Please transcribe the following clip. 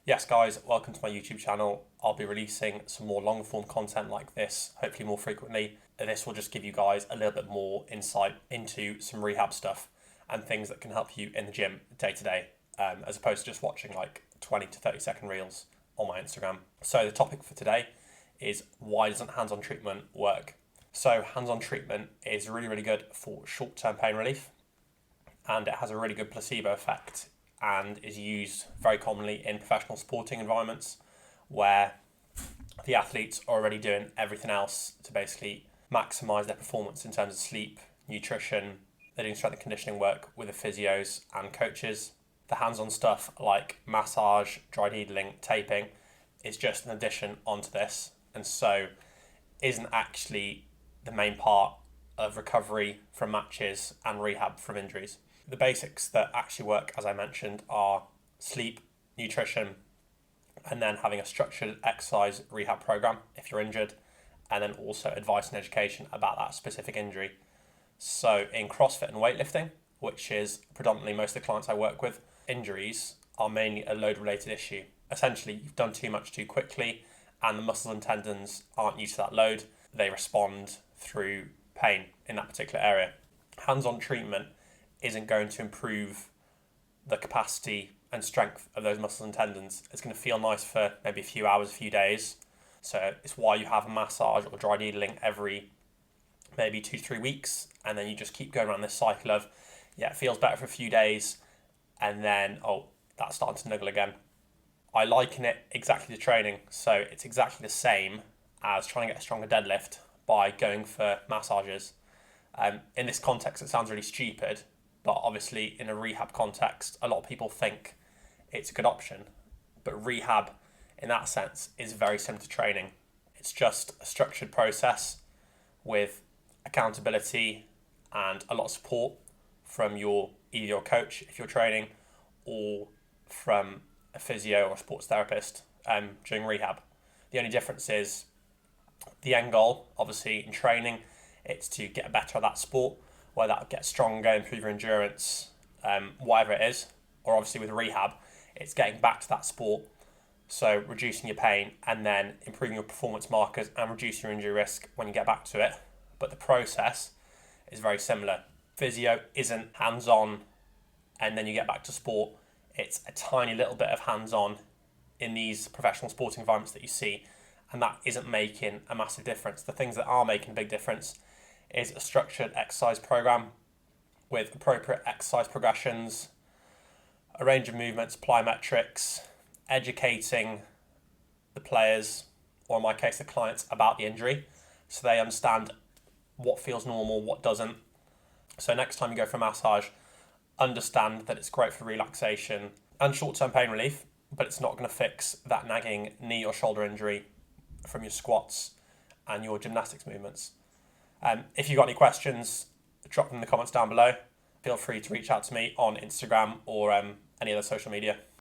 Yes, guys, welcome to my YouTube channel. I'll be releasing some more long form content like this, hopefully more frequently. This will just give you guys a little bit more insight into some rehab stuff and things that can help you in the gym day to day, as opposed to just watching like 20 to 30-second reels on my Instagram. So the topic for today is, why doesn't hands-on treatment work? So hands-on treatment is really, really good for short-term pain relief, and it has a really good placebo effect and is used very commonly in professional sporting environments where the athletes are already doing everything else to basically maximize their performance in terms of sleep, nutrition. They're doing strength and conditioning work with the physios and coaches. The hands-on stuff like massage, dry needling, taping is just an addition onto this, and so isn't actually the main part of recovery from matches and rehab from injuries. The basics that actually work, as I mentioned, are sleep, nutrition, and then having a structured exercise rehab program if you're injured, and then also advice and education about that specific injury. So in CrossFit and weightlifting, which is predominantly most of the clients I work with, injuries are mainly a load-related issue. Essentially, you've done too much too quickly, and the muscles and tendons aren't used to that load. They respond through pain in that particular area. Hands-on treatment isn't going to improve the capacity and strength of those muscles and tendons. It's going to feel nice for maybe a few hours, a few days. So it's why you have a massage or dry needling every maybe 2-3 weeks, and then you just keep going around this cycle of, it feels better for a few days, and then, that's starting to niggle again. I liken it exactly to training. So it's exactly the same as trying to get a stronger deadlift by going for massages. In this context, it sounds really stupid, but obviously in a rehab context, a lot of people think it's a good option. But rehab, in that sense, is very similar to training. It's just a structured process with accountability and a lot of support from either your coach if you're training, or from a physio or a sports therapist during rehab. The only difference is the end goal, obviously in training, it's to get better at that sport, whether that get stronger, improve your endurance, whatever it is. Or obviously with rehab, it's getting back to that sport, so reducing your pain and then improving your performance markers and reducing your injury risk when you get back to it. But the process is very similar. Physio isn't hands-on and then you get back to sport. It's a tiny little bit of hands-on in these professional sporting environments that you see, and that isn't making a massive difference. The things that are making a big difference is a structured exercise program with appropriate exercise progressions, a range of movements, plyometrics, educating the players, or in my case, the clients, about the injury so they understand what feels normal, what doesn't. So next time you go for a massage, understand that it's great for relaxation and short-term pain relief, but it's not going to fix that nagging knee or shoulder injury from your squats and your gymnastics movements. If you've got any questions, drop them in the comments down below. Feel free to reach out to me on Instagram or any other social media.